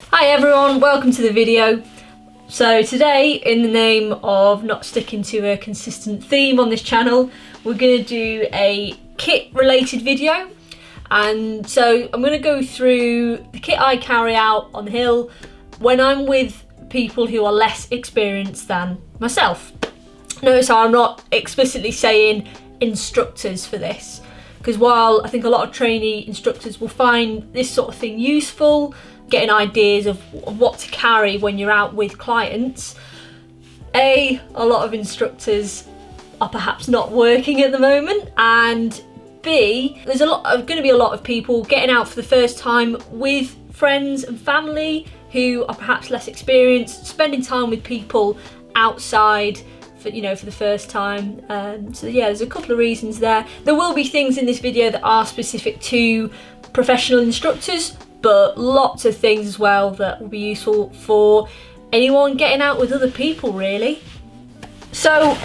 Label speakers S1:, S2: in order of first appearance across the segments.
S1: Hi everyone, welcome to the video. So today, in the name of not sticking to a consistent theme on this channel, we're going to do a kit related video. And so I'm going to go through the kit I carry out on the hill when I'm with people who are less experienced than myself. Notice how I'm not explicitly saying instructors for this, because while I think a lot of trainee instructors will find this sort of thing useful, getting ideas of what to carry when you're out with clients, a lot of instructors are perhaps not working at the moment, and B, there's going to be a lot of people getting out for the first time with friends and family who are perhaps less experienced, spending time with people outside for the first time. So yeah, there's a couple of reasons there. There will be things in this video that are specific to professional instructors, but lots of things as well that will be useful for anyone getting out with other people, really. So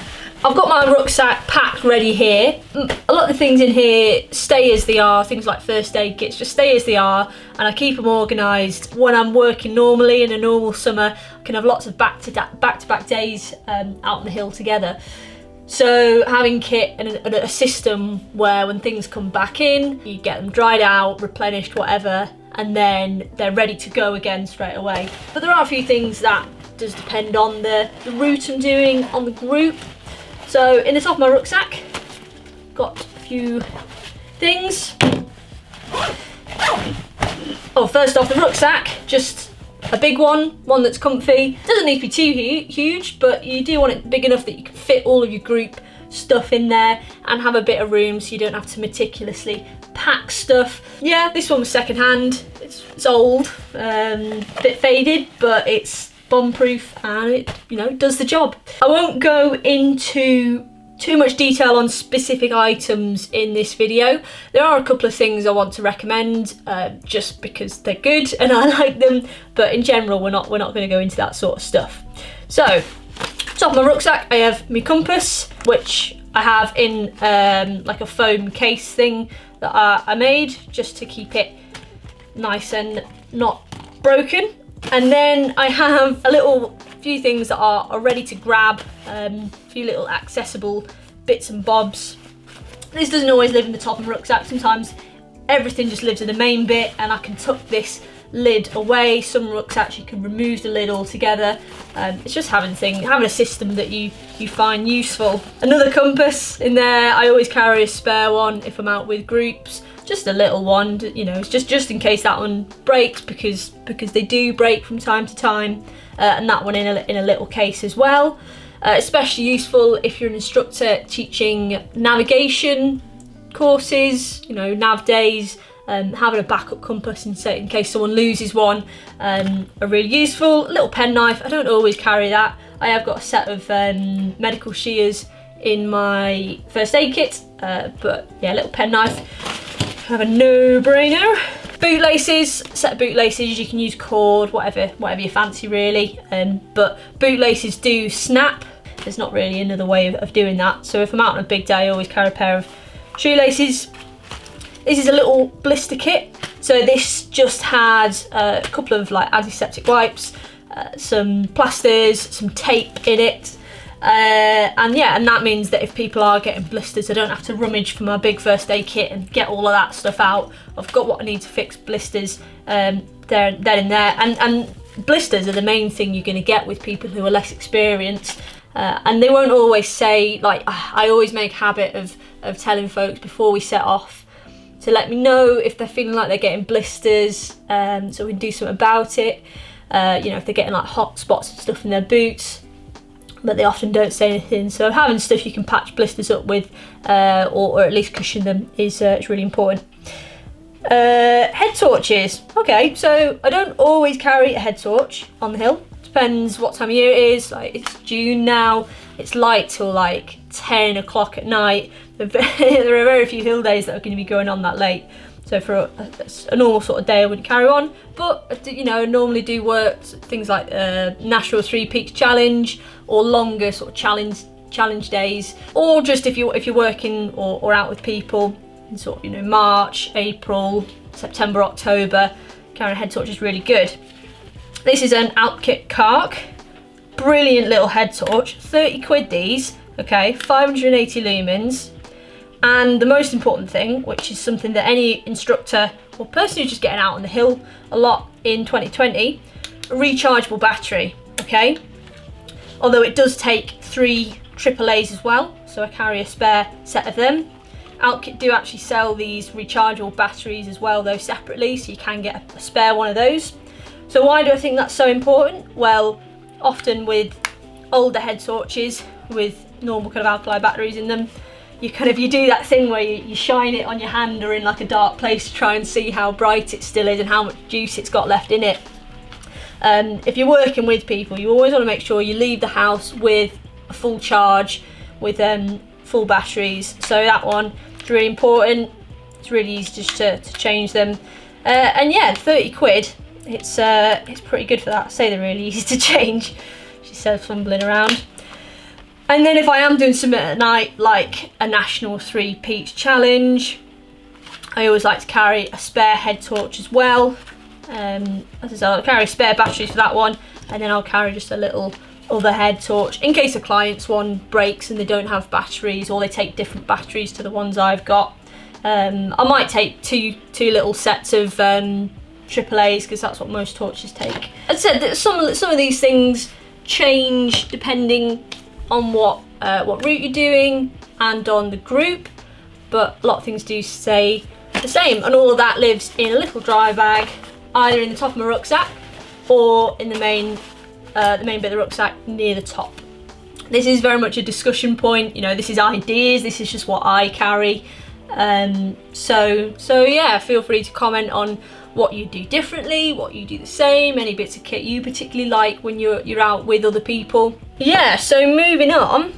S1: I've got my rucksack packed ready here. A lot of the things in here stay as they are. Things like first aid kits just stay as they are, and I keep them organised. When I'm working normally in a normal summer, I can have lots of back-to-back days out on the hill together. So having kit and a system where when things come back in, you get them dried out, replenished, whatever, and then they're ready to go again straight away. But there are a few things that does depend on the route I'm doing, on the group. So in the top of my rucksack, got a few things. Oh, first off, the rucksack, just a big one that's comfy. Doesn't need to be too huge, but you do want it big enough that you can fit all of your group stuff in there and have a bit of room so you don't have to meticulously pack stuff. Yeah, this one was second hand. It's old, bit faded, but it's bomb-proof and it does the job. I won't go into too much detail on specific items in this video. There are a couple of things I want to recommend just because they're good and I like them, but in general we're not going to go into that sort of stuff. So top of my rucksack I have my compass, which I have in like a foam case thing that I made just to keep it nice and not broken. And then I have a few things that are ready to grab, a few little accessible bits and bobs. This doesn't always live in the top of the rucksack. Sometimes everything just lives in the main bit and I can tuck this lid away. Some rucksacks you can remove the lid altogether. It's just having a system that you find useful. Another compass in there. I always carry a spare one if I'm out with groups. Just a little one, it's just in case that one breaks, because they do break from time to time, and that one in a little case as well. Especially useful if you're an instructor teaching navigation courses, nav days. Having a backup compass in case someone loses one are really useful. A little penknife, I don't always carry that. I have got a set of medical shears in my first aid kit, but yeah, a little penknife. Have a no-brainer. Bootlaces, set of bootlaces, you can use cord, whatever you fancy really, but bootlaces do snap. There's not really another way of doing that, so if I'm out on a big day I always carry a pair of shoelaces. This is a little blister kit, so this just had a couple of like antiseptic wipes, some plasters, some tape in it. And that means that if people are getting blisters, I don't have to rummage for my big first aid kit and get all of that stuff out. I've got what I need to fix blisters there in there. And blisters are the main thing you're going to get with people who are less experienced. And they won't always say, like, I always make a habit of telling folks before we set off to let me know if they're feeling like they're getting blisters, so we can do something about it. If they're getting like hot spots and stuff in their boots, but they often don't say anything. So having stuff you can patch blisters up with, or at least cushion them, is really important. Head torches. Okay, so I don't always carry a head torch on the hill. Depends what time of year it is. Like, it's June now. It's light till like 10 o'clock at night. There are very few hill days that are going to be going on that late. So for a normal sort of day I wouldn't carry one, but I normally do work things like National Three Peaks Challenge or longer sort of challenge days, or just if you're working or out with people in sort of March, April, September, October, carrying a head torch is really good. This is an Outkit Kark. Brilliant little head torch, 30 quid these, okay, 580 lumens. And the most important thing, which is something that any instructor or person who's just getting out on the hill a lot in 2020, a rechargeable battery, okay? Although it does take 3 AAAs as well, so I carry a spare set of them. Outkit do actually sell these rechargeable batteries as well, though separately, so you can get a spare one of those. So why do I think that's so important? Well, often with older head torches with normal kind of alkali batteries in them, you do that thing where you shine it on your hand or in like a dark place to try and see how bright it still is and how much juice it's got left in it. If you're working with people, you always want to make sure you leave the house with a full charge, with full batteries. So that one is really important. It's really easy just to change them. And yeah, 30 quid. It's pretty good for that. I say they're really easy to change. She said, fumbling around. And then if I am doing something at night, like a national 3-peats challenge, I always like to carry a spare head torch as well. As I said, I'll carry spare batteries for that one, and then I'll carry just a little other head torch in case a client's one breaks and they don't have batteries, or they take different batteries to the ones I've got. I might take two little sets of AAAs, because that's what most torches take. As I said, some of these things change depending on what route you're doing and on the group, but a lot of things do stay the same, and all of that lives in a little dry bag, either in the top of my rucksack or in the main bit of the rucksack near the top. This is very much a discussion point, you know, this is ideas, this is just what I carry. So yeah, feel free to comment on what you do differently, what you do the same, any bits of kit you particularly like when you're out with other people. Yeah, so moving on,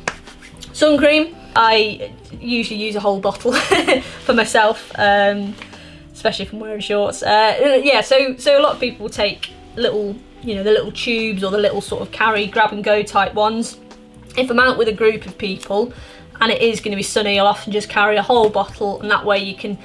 S1: sun cream. I usually use a whole bottle for myself, especially if I'm wearing shorts. Yeah, so a lot of people take little, you know, the little tubes or the little sort of carry, grab and go type ones. If I'm out with a group of people and it is going to be sunny, I'll often just carry a whole bottle, and that way you can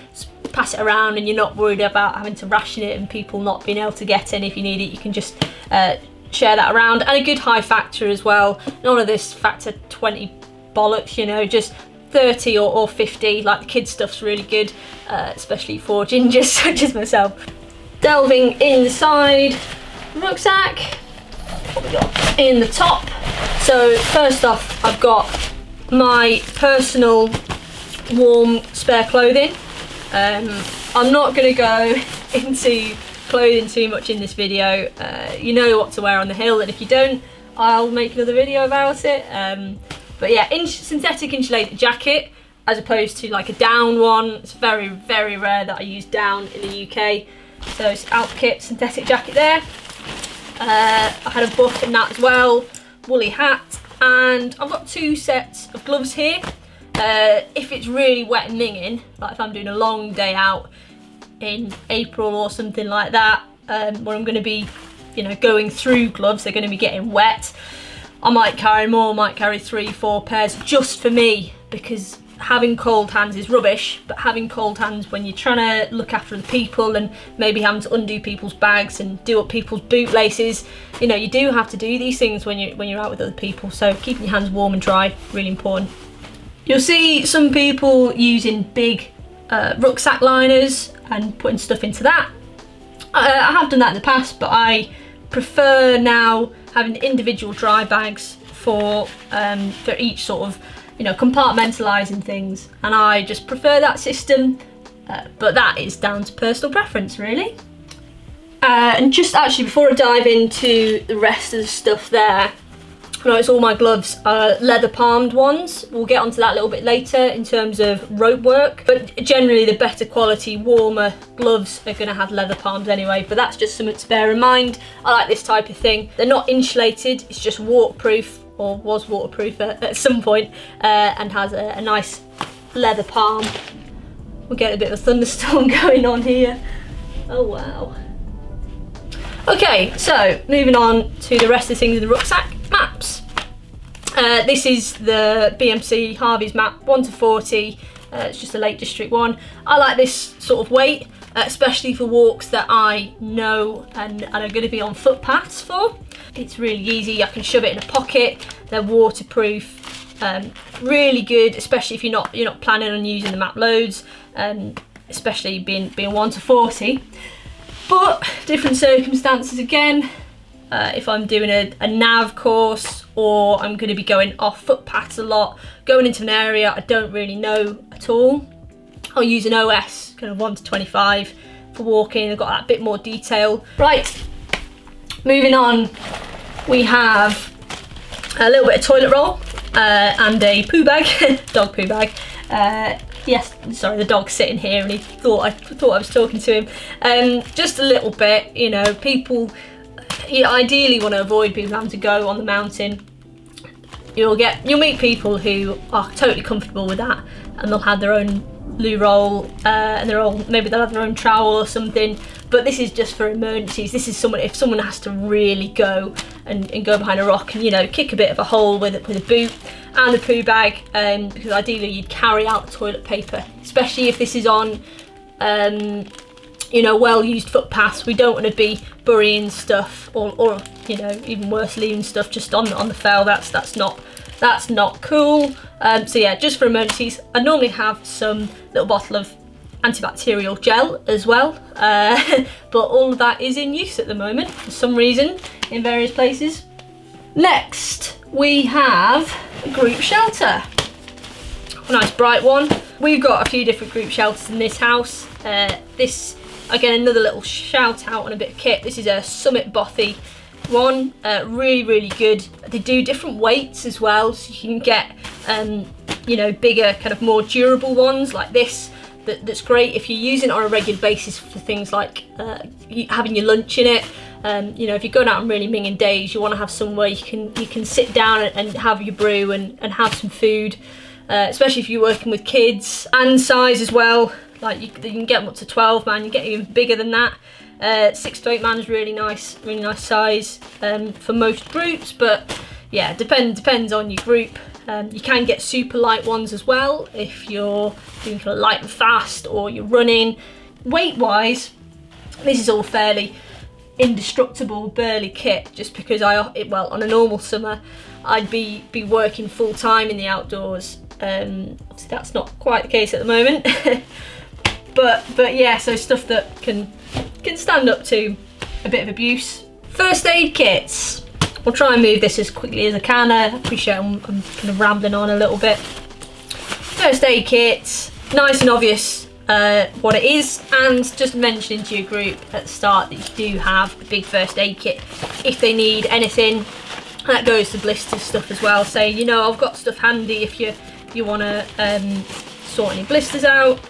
S1: pass it around and you're not worried about having to ration it and people not being able to get in if you need it. You can just share that around. And a good high factor as well, none of this factor 20 bollocks, you know, just 30 or 50, like the kids stuff's really good, especially for gingers such as myself. Delving inside the rucksack, what we got in the top. So first off, I've got my personal warm spare clothing. I'm not going to go into clothing too much in this video. You know what to wear on the hill, and if you don't, I'll make another video about it. But yeah, synthetic insulated jacket as opposed to like a down one. It's very, very rare that I use down in the UK. So it's Outkit synthetic jacket there. I had a buff in that as well, woolly hat, and I've got 2 sets of gloves here. If it's really wet and minging, like if I'm doing a long day out in April or something like that, where I'm going to be, you know, going through gloves, they're going to be getting wet, I might carry more, might carry 3-4 pairs just for me, because having cold hands is rubbish, but having cold hands when you're trying to look after the people and maybe having to undo people's bags and do up people's bootlaces, you know, you do have to do these things when you're out with other people, so keeping your hands warm and dry, really important. You'll see some people using big rucksack liners and putting stuff into that. I have done that in the past, but I prefer now having individual dry bags for each sort of, you know, compartmentalising things, and I just prefer that system, but that is down to personal preference really. And just actually before I dive into the rest of the stuff there, notice all my gloves are leather palmed ones. We'll get onto that a little bit later in terms of rope work, but generally the better quality, warmer gloves are going to have leather palms anyway, but that's just something to bear in mind. I like this type of thing. They're not insulated, it's just waterproof, or was waterproof at some point, and has a nice leather palm. We'll get a bit of a thunderstorm going on here. Oh wow. Okay, so moving on to the rest of the things in the rucksack. Maps. This is the BMC Harvey's map, 1 to 40. It's just a Lake District one. I like this sort of weight. especially for walks that I know and are going to be on footpaths for. It's really easy. I can shove it in a pocket. They're waterproof. Really good, especially if you're not planning on using the map loads, especially being 1 to 40. But different circumstances again. If I'm doing a nav course, or I'm going to be going off footpaths a lot, going into an area I don't really know at all, I'll use an OS kind of 1 to 25 for walking. I've got that bit more detail. Right, moving on, we have a little bit of toilet roll and a poo bag, dog poo bag. Yes, sorry, the dog's sitting here and he thought I was talking to him. Just a little bit, you know, people, you ideally want to avoid people having to go on the mountain. You'll meet people who are totally comfortable with that, and they'll have their own loo roll and maybe they'll have their own trowel or something. But this is just for emergencies. This is if someone has to really go and go behind a rock and, you know, kick a bit of a hole with a boot, and a poo bag, because ideally you'd carry out the toilet paper, especially if this is on you know, well-used footpaths. We don't want to be burying stuff or you know, even worse, leaving stuff just on the fell. That's not cool. So yeah, just for emergencies. I normally have some little bottle of antibacterial gel as well, but all of that is in use at the moment for some reason in various places. Next, we have a group shelter. A nice bright one. We've got a few different group shelters in this house. This, again, another little shout out on a bit of kit. This is a Summit Bothy one. Really good. They do different weights as well, so you can get you know, bigger, kind of more durable ones like this. That's great if you're using it on a regular basis for things like having your lunch in it. You know, if you're going out on really minging days, you want to have somewhere you can sit down and have your brew and have some food, especially if you're working with kids. And size as well, like you can get them up to 12 man, you get even bigger than that. 6 to 8 man is really nice size for most groups, but yeah, depends on your group. You can get super light ones as well if you're doing kind of light and fast, or you're running. Weight wise, this is all fairly indestructible burly kit, just because well, on a normal summer I'd be working full time in the outdoors. Obviously that's not quite the case at the moment. but yeah, so stuff that can stand up to a bit of abuse. First aid kits. I'll try and move this as quickly as I can. I appreciate I'm kind of rambling on a little bit. First aid kits, nice and obvious what it is, and just mentioning to your group at the start that you do have a big first aid kit if they need anything. That goes to blisters stuff as well. Say, you know, I've got stuff handy if you want to sort any blisters out.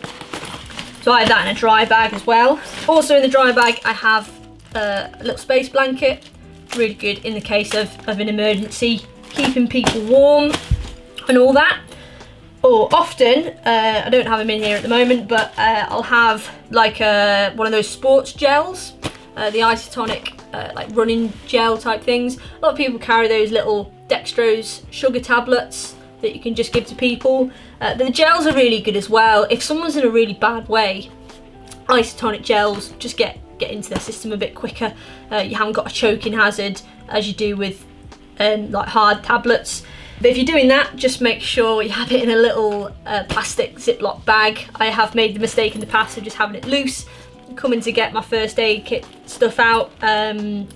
S1: So I have that in a dry bag as well. Also in the dry bag I have a little space blanket. Really good in the case of an emergency, keeping people warm and all that. Or often, I don't have them in here at the moment, but I'll have like one of those sports gels, the isotonic like running gel type things. A lot of people carry those little dextrose sugar tablets that you can just give to people. The gels are really good as well. If someone's in a really bad way, isotonic gels just get into their system a bit quicker. You haven't got a choking hazard as you do with like hard tablets. But if you're doing that, just make sure you have it in a little plastic Ziploc bag. I have made the mistake in the past of just having it loose, coming to get my first aid kit stuff out, and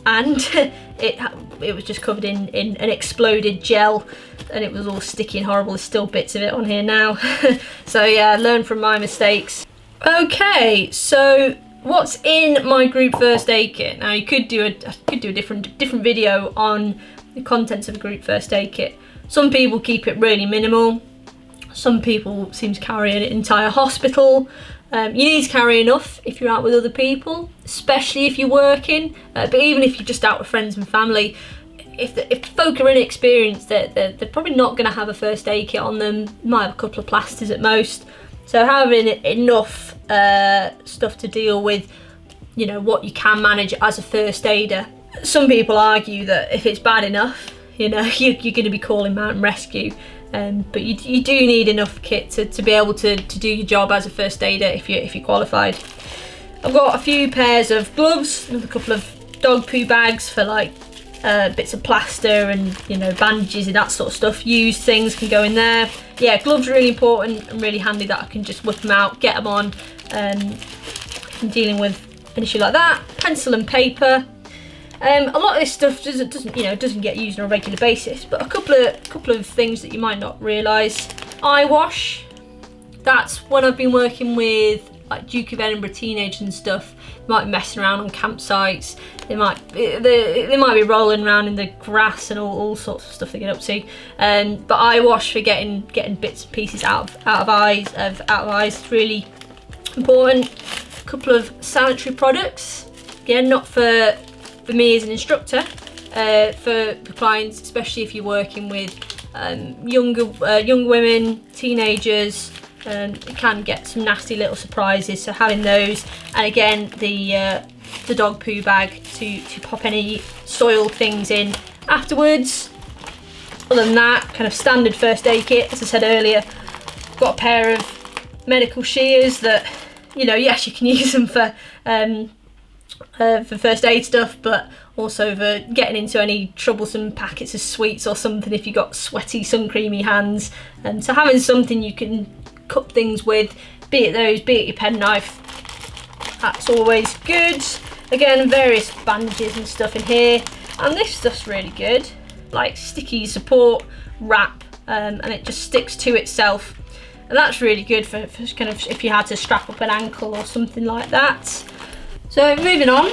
S1: it was just covered in an exploded gel, and it was all sticky and horrible. There's still bits of it on here now. So yeah, learn from my mistakes. Okay, so what's in my group first aid kit? Now you could do a different video on the contents of a group first aid kit. Some people keep it really minimal. Some people seem to carry an entire hospital. You need to carry enough if you're out with other people, especially if you're working. But even if you're just out with friends and family, if the folk are inexperienced, they're probably not going to have a first aid kit on them. Might have a couple of plasters at most. So having enough stuff to deal with, you know, what you can manage as a first aider. Some people argue that if it's bad enough, you know, you're going to be calling mountain rescue. But you do need enough kit to be able to do your job as a first aider if you're qualified. I've got a few pairs of gloves, and a couple of dog poo bags for like bits of plaster and, you know, bandages and that sort of stuff. Used things can go in there. Yeah, gloves are really important and really handy that I can just whip them out, get them on. I'm dealing with an issue like that. Pencil and paper. A lot of this stuff doesn't get used on a regular basis, but a couple of things that you might not realise. Eye wash. That's when I've been working with like Duke of Edinburgh teenagers and stuff. They might be messing around on campsites. They might be rolling around in the grass and all sorts of stuff they get up to. But eye wash for getting bits and pieces out of eyes is really important. A couple of sanitary products. Again, not for me as an instructor, for clients, especially if you're working with younger women, teenagers. It can get some nasty little surprises, so having those, and again the dog poo bag to pop any soiled things in afterwards. Other than that, kind of standard first aid kit. As I said earlier, I've got a pair of medical shears that, you know, yes, you can use them for first aid stuff, but also for getting into any troublesome packets of sweets or something if you've got sweaty, sun creamy hands. So having something you can cut things with, be it those, be it your penknife, that's always good. Again, various bandages and stuff in here, and this stuff's really good, like sticky support wrap, and it just sticks to itself, and that's really good for kind of if you had to strap up an ankle or something like that. So moving on,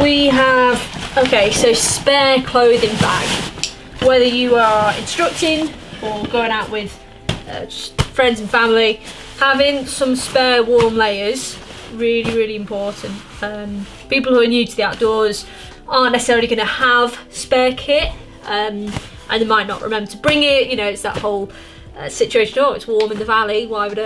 S1: we have, so spare clothing bag. Whether you are instructing or going out with just friends and family, having some spare warm layers, really important. People who are new to the outdoors aren't necessarily going to have spare kit, and they might not remember to bring it. You know, it's that whole situation, oh, it's warm in the valley, why would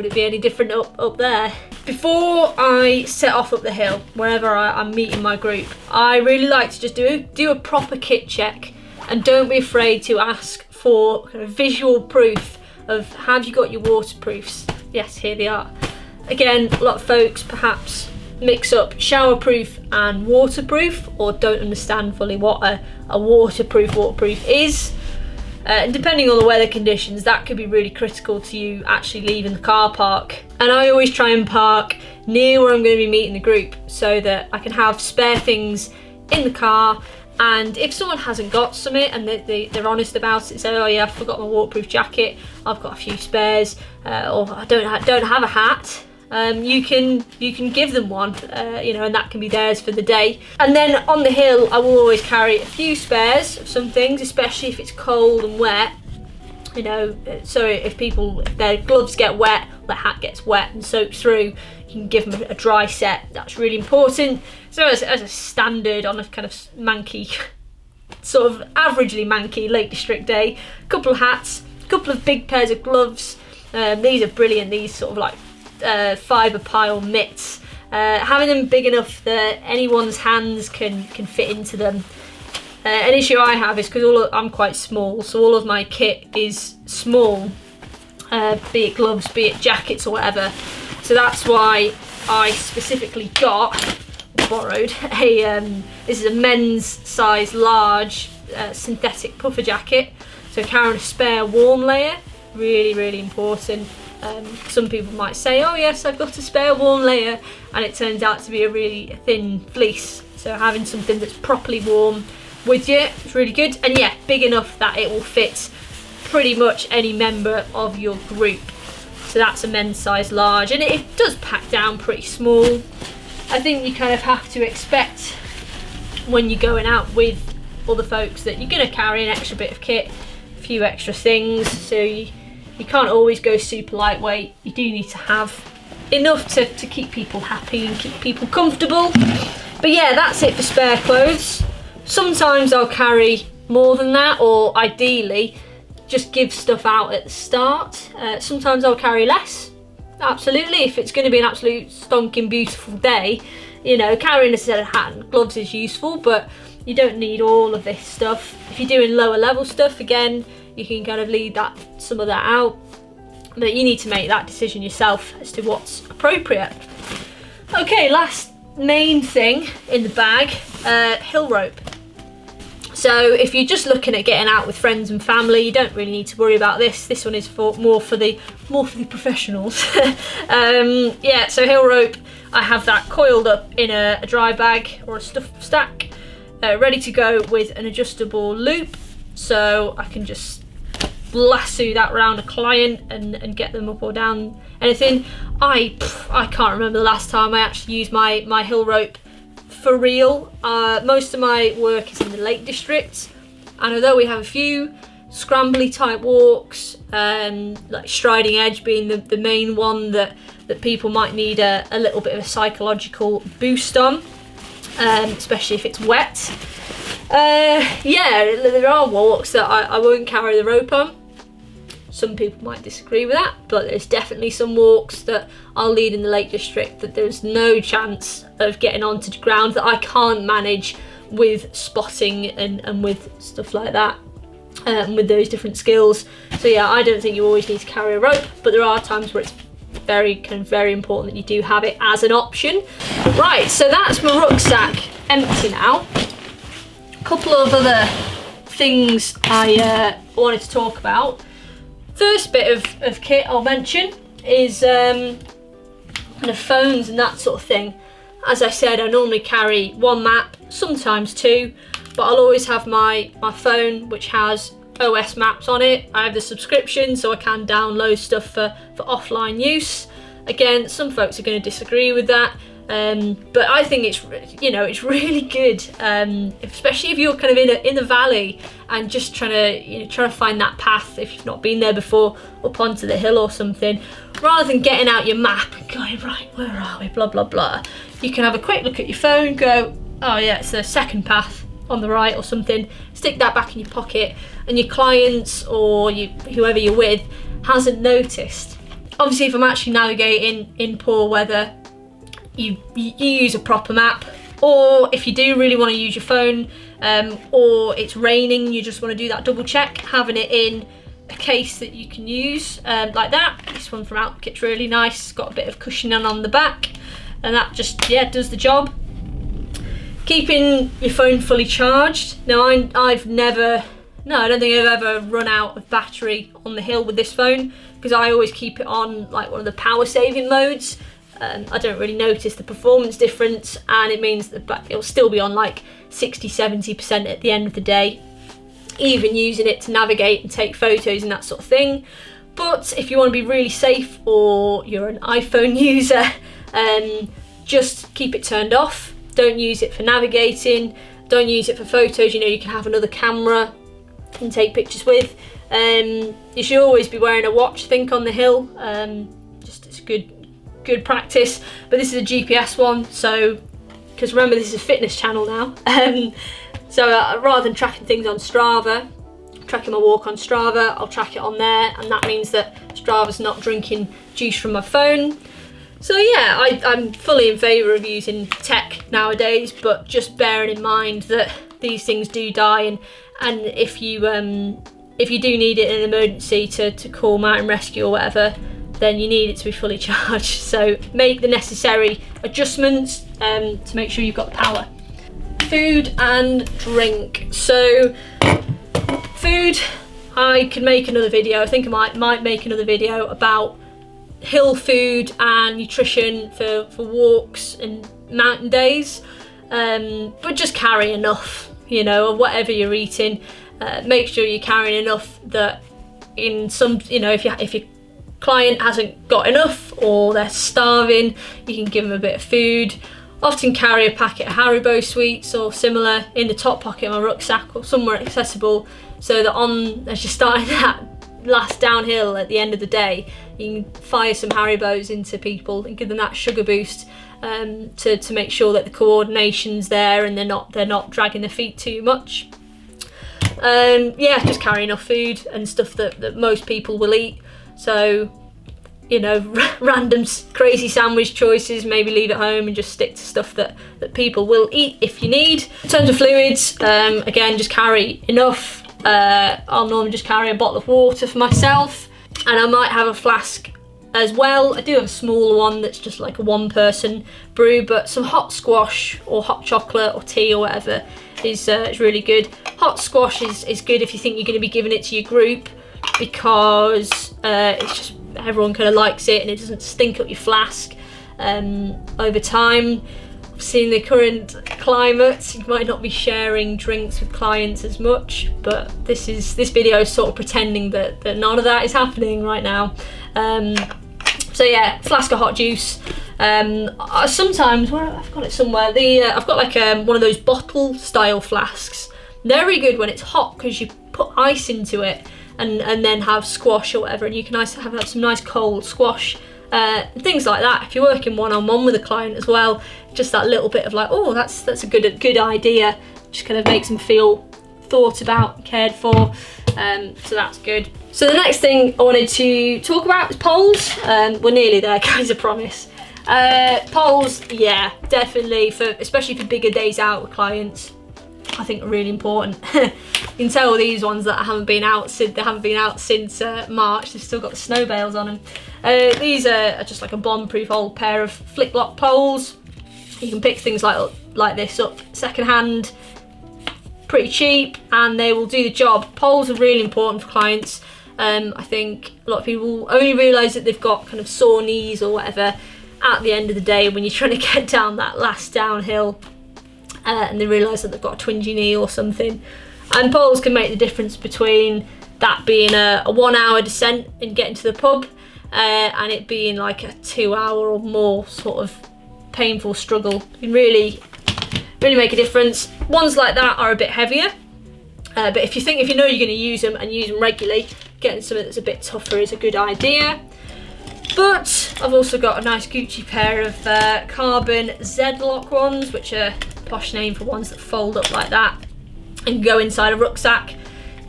S1: it be any different up there? Before I set off up the hill, whenever I'm meeting my group, I really like to just do a proper kit check, and don't be afraid to ask for kind of visual proof of, have you got your waterproofs? Yes, here they are. Again, a lot of folks perhaps mix up showerproof and waterproof, or don't understand fully what a waterproof is. And depending on the weather conditions, that could be really critical to you actually leaving the car park. And I always try and park near where I'm going to be meeting the group, so that I can have spare things in the car. And if someone hasn't got something and they're honest about it, say, oh yeah, I forgot my waterproof jacket, I've got a few spares, or I don't have a hat, you can give them one, you know, and that can be theirs for the day. And then on the hill, I will always carry a few spares of some things, especially if it's cold and wet. You know, so if their gloves get wet, their hat gets wet and soaks through, you can give them a dry set. That's really important. So as a standard on a kind of manky, sort of averagely manky Lake District day, a couple of hats, a couple of big pairs of gloves. These are brilliant. These sort of like fibre pile mitts. Having them big enough that anyone's hands can fit into them. An issue I have is because I'm quite small, so all of my kit is small, be it gloves, be it jackets or whatever. So that's why I specifically borrowed this is a men's size large synthetic puffer jacket. So carrying a spare warm layer, really important. Some people might say, oh yes, I've got a spare warm layer, and it turns out to be a really thin fleece. So having something that's properly warm with you is really good, and yeah, big enough that it will fit pretty much any member of your group. So that's a men's size large, and it does pack down pretty small. I think you kind of have to expect when you're going out with other folks that you're going to carry an extra bit of kit, a few extra things, so you can't always go super lightweight. You do need to have enough to keep people happy and keep people comfortable. But yeah, that's it for spare clothes. Sometimes I'll carry more than that, or ideally just give stuff out at the start. Sometimes I'll carry less, absolutely. If it's going to be an absolute stonking beautiful day, you know, carrying a set of hat and gloves is useful, but you don't need all of this stuff. If you're doing lower level stuff, again, you can kind of leave some of that out, but you need to make that decision yourself as to what's appropriate. Okay, last main thing in the bag, hill rope. So if you're just looking at getting out with friends and family, you don't really need to worry about this. This one is more for the professionals. Yeah, so hill rope, I have that coiled up in a dry bag or a stuff stack, ready to go with an adjustable loop, so I can just lasso that around a client and get them up or down anything. I can't remember the last time I actually used my hill rope for real. Most of my work is in the Lake District, and although we have a few scrambly type walks, like Striding Edge being the main one that people might need a little bit of a psychological boost on, especially if it's wet. Yeah, there are walks that I won't carry the rope on. Some people might disagree with that, but there's definitely some walks that I'll lead in the Lake District that there's no chance of getting onto the ground, that I can't manage with spotting and with stuff like that, with those different skills. So yeah, I don't think you always need to carry a rope, but there are times where it's very important that you do have it as an option. Right, so that's my rucksack empty now. A couple of other things I wanted to talk about. First bit of kit I'll mention is kind of phones and that sort of thing. As I said, I normally carry one map, sometimes two, but I'll always have my phone which has OS maps on it. I have the subscription so I can download stuff for offline use. Again, some folks are going to disagree with that, but I think it's really good, especially if you're kind of in the valley and just trying to find that path if you've not been there before, up onto the hill or something. Rather than getting out your map and going, right, where are we, blah blah blah, you can have a quick look at your phone, go, oh yeah, it's the second path on the right or something, stick that back in your pocket, and your clients or whoever you're with hasn't noticed. Obviously, if I'm actually navigating in poor weather, you use a proper map, or if you do really want to use your phone, or it's raining, you just want to do that double check, having it in a case that you can use, like that. This one from Outkit's really nice, it's got a bit of cushioning on the back, and that just, yeah, does the job. Keeping your phone fully charged. Now, I don't think I've ever run out of battery on the hill with this phone, because I always keep it on like one of the power saving modes. I don't really notice the performance difference, and it means that it'll still be on like 60-70% at the end of the day, even using it to navigate and take photos and that sort of thing. But if you want to be really safe, or you're an iPhone user, just keep it turned off. Don't use it for navigating, don't use it for photos. You can have another camera and take pictures with. You should always be wearing a watch, I think, on the hill. Just it's good practice. But this is a GPS one, so, because remember, this is a fitness channel now. So rather than tracking things on Strava, tracking my walk on Strava, I'll track it on there, and that means that Strava's not drinking juice from my phone. So yeah, I'm fully in favour of using tech nowadays, but just bearing in mind that these things do die, and if you do need it in an emergency to call mountain rescue or whatever, then you need it to be fully charged. So make the necessary adjustments to make sure you've got the power. Food and drink. So food, I could make another video. I think I might make another video about hill food and nutrition for walks and mountain days, but just carry enough, of whatever you're eating. Make sure you're carrying enough that in some, if your client hasn't got enough or they're starving, you can give them a bit of food. Often carry a packet of Haribo sweets or similar in the top pocket of my rucksack or somewhere accessible, so that as you're starting that last downhill at the end of the day, you can fire some Haribos into people and give them that sugar boost, to make sure that the coordination's there and they're not dragging their feet too much. Yeah, just carry enough food and stuff that most people will eat. So, random crazy sandwich choices, maybe leave at home and just stick to stuff that people will eat if you need. In terms of fluids, again, just carry enough. I'll normally just carry a bottle of water for myself, and I might have a flask as well. I do have a smaller one that's just like a one-person brew, but some hot squash or hot chocolate or tea or whatever is really good. Hot squash is good if you think you're going to be giving it to your group, because it's just, everyone kind of likes it and it doesn't stink up your flask. Over time, seeing the current climate, you might not be sharing drinks with clients as much, but this video is sort of pretending that none of that is happening right now. So yeah, flask of hot juice. Sometimes, well, I've got it somewhere, I've got like one of those bottle style flasks. They're really good when it's hot because you put ice into it and then have squash or whatever, and you can have some nice cold squash. Things like that. If you're working one-on-one with a client as well, just that little bit of like, oh, that's a good idea, just kind of makes them feel thought about, cared for. So that's good. So the next thing I wanted to talk about is poles. We're nearly there, guys, I promise. Poles, yeah, definitely, especially for bigger days out with clients, I think are really important. You can tell these ones that haven't been out since March, they've still got the snow bales on them. These are just like a bomb-proof old pair of flick-lock poles. You can pick things like this up second-hand, pretty cheap, and they will do the job. Poles are really important for clients. I think a lot of people only realise that they've got kind of sore knees or whatever at the end of the day when you're trying to get down that last downhill, and they realise that they've got a twingy knee or something. And poles can make the difference between that being a 1 hour descent and getting to the pub, and it being like a 2 hour or more sort of painful struggle. It can really make a difference. Ones like that are a bit heavier, but if you know you're going to use them and use them regularly, getting something that's a bit tougher is a good idea. But I've also got a nice Gucci pair of carbon Z-lock ones, which are a posh name for ones that fold up like that and go inside a rucksack.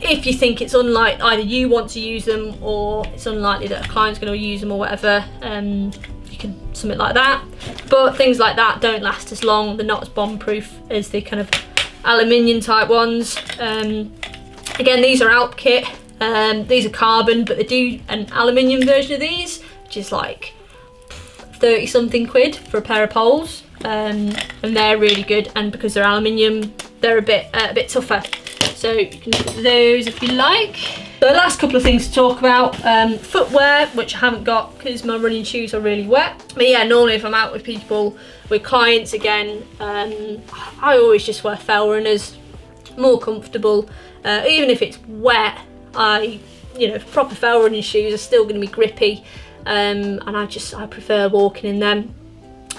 S1: If you think it's unlikely, either you want to use them or it's unlikely that a client's going to use them or whatever, you can, something like that. But things like that don't last as long, they're not as bomb-proof as the kind of aluminium type ones. Again, these are Alp kit, these are carbon, but they do an aluminium version of these, which is like 30 something quid for a pair of poles, and they're really good, and because they're aluminium, they're a bit tougher. So you can look at those if you like. The last couple of things to talk about, footwear, which I haven't got because my running shoes are really wet. But yeah, normally if I'm out with people, with clients again, I always just wear fell runners, more comfortable. Even if it's wet, proper fell running shoes are still going to be grippy, and I prefer walking in them.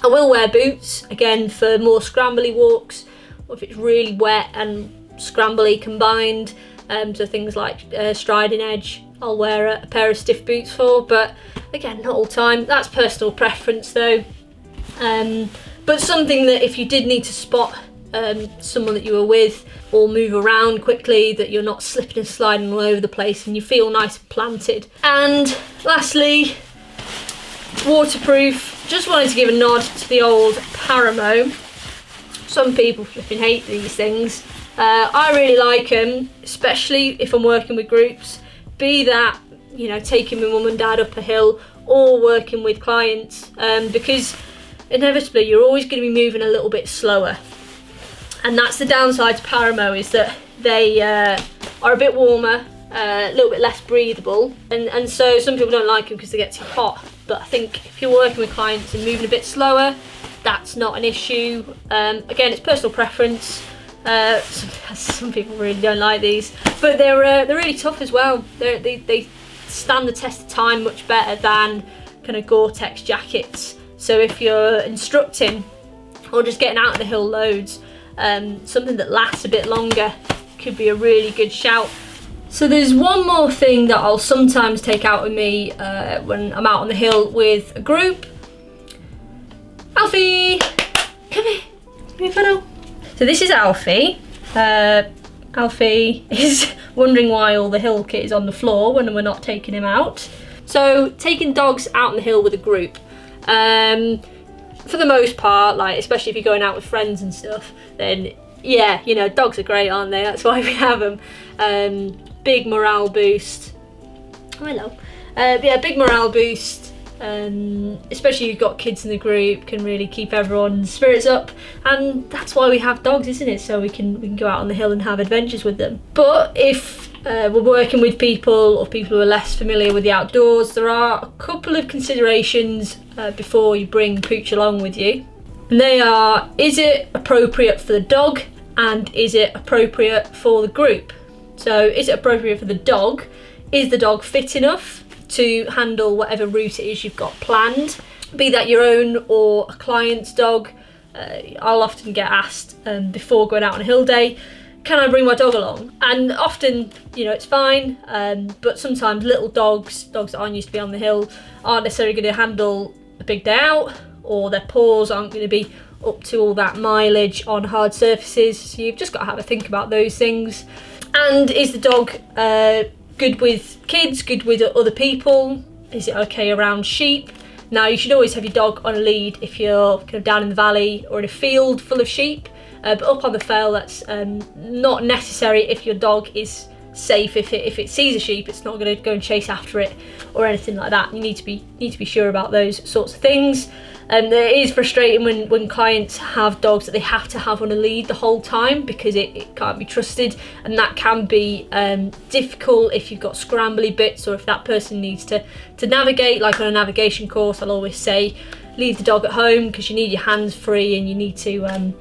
S1: I will wear boots, again, for more scrambly walks, or if it's really wet and scrambly combined, so things like striding edge, I'll wear a pair of stiff boots for, but again, not all the time. That's personal preference though. But something that if you did need to spot someone that you were with or move around quickly, that you're not slipping and sliding all over the place and you feel nice and planted. And lastly, waterproof. Just wanted to give a nod to the old Paramo. Some people flipping hate these things. I really like them, especially if I'm working with groups, be that, taking my mum and dad up a hill or working with clients, because inevitably you're always going to be moving a little bit slower. And that's the downside to Paramo, is that they are a bit warmer, a little bit less breathable, and so some people don't like them because they get too hot. But I think if you're working with clients and moving a bit slower, that's not an issue. Again, it's personal preference. Some people really don't like these, but they're really tough as well. They stand the test of time much better than kind of Gore-Tex jackets. So if you're instructing or just getting out of the hill loads, something that lasts a bit longer could be a really good shout. So there's one more thing that I'll sometimes take out with me when I'm out on the hill with a group. Alfie, come here, give me a photo. So this is Alfie. Alfie is wondering why all the hill kit is on the floor when we're not taking him out. So taking dogs out on the hill with a group, for the most part, like especially if you're going out with friends and stuff, then yeah, dogs are great, aren't they? That's why we have them. Big morale boost. Oh, hello. Yeah, big morale boost. especially if you've got kids in the group, can really keep everyone's spirits up. And that's why we have dogs, isn't it? So we can go out on the hill and have adventures with them. But if we're working with people, or people who are less familiar with the outdoors, there are a couple of considerations before you bring Pooch along with you. And they are, is it appropriate for the dog, and is it appropriate for the group? So is it appropriate for the dog? Is the dog fit enough to handle whatever route it is you've got planned? Be that your own or a client's dog. I'll often get asked before going out on a hill day, can I bring my dog along? And often, you know, it's fine, but sometimes little dogs that aren't used to be on the hill, aren't necessarily going to handle a big day out, or their paws aren't going to be up to all that mileage on hard surfaces. So you've just got to have a think about those things. And is the dog good with kids, good with other people? Is it okay around sheep? Now, you should always have your dog on a lead if you're kind of down in the valley or in a field full of sheep. But up on the fell, that's not necessary if your dog is safe. If it sees a sheep, it's not going to go and chase after it or anything like that. You need to be sure about those sorts of things. It is frustrating when clients have dogs that they have to have on a lead the whole time, because it can't be trusted, and that can be difficult if you've got scrambly bits, or if that person needs to navigate. Like on a navigation course, I'll always say leave the dog at home, because you need your hands free and you need to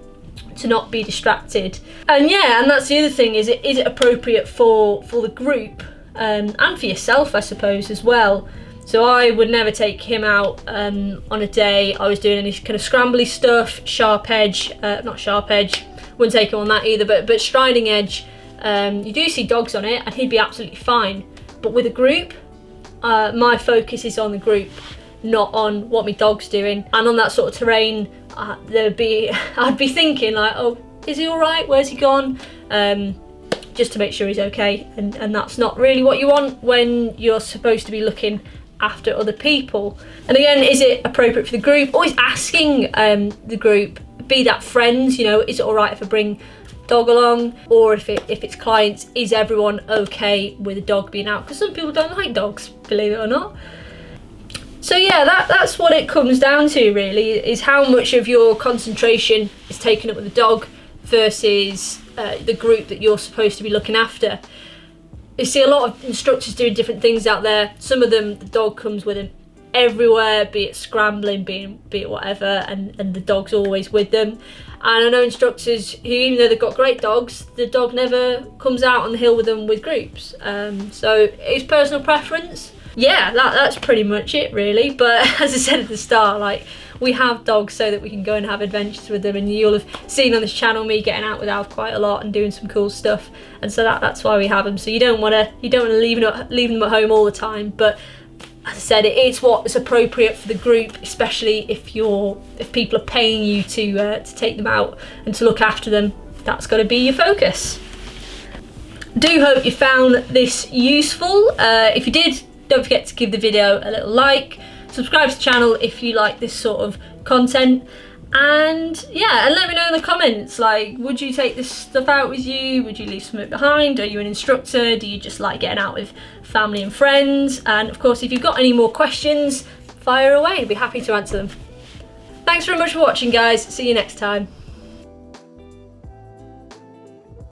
S1: not be distracted. And that's the other thing, is it appropriate for the group and for yourself, I suppose, as well. So I would never take him out on a day I was doing any kind of scrambly stuff, not sharp edge, wouldn't take him on that either, but striding edge. You do see dogs on it and he'd be absolutely fine. But with a group, my focus is on the group, not on what my dog's doing. And on that sort of terrain, I'd be thinking like, oh, is he all right? Where's he gone? Just to make sure he's okay. And that's not really what you want when you're supposed to be looking after other people. And again, is it appropriate for the group? Always asking the group, be that friends, you know, is it all right if I bring dog along? Or if it's clients, is everyone okay with a dog being out? Because some people don't like dogs, believe it or not. So yeah, that's what it comes down to really, is how much of your concentration is taken up with the dog versus the group that you're supposed to be looking after. You see a lot of instructors doing different things out there. Some of them, the dog comes with them everywhere, be it scrambling, be it whatever, and the dog's always with them. And I know instructors who, even though they've got great dogs, the dog never comes out on the hill with them with groups. So it's personal preference. Yeah, that's pretty much it really. But as I said at the start, like, we have dogs so that we can go and have adventures with them, and you'll have seen on this channel me getting out with Alf quite a lot and doing some cool stuff, and so that's why we have them. So you don't want to leave them at home all the time, but as I said, it's what's appropriate for the group, especially if people are paying you to take them out and to look after them. That's got to be your focus. Do hope you found this useful. If you did, don't forget to give the video a little like. Subscribe to the channel if you like this sort of content, and let me know in the comments, like, would you take this stuff out with you? Would you leave some of it behind? Are you an instructor? Do you just like getting out with family and friends? And of course, if you've got any more questions, fire away, I'd be happy to answer them. Thanks very much for watching, guys. See you next time.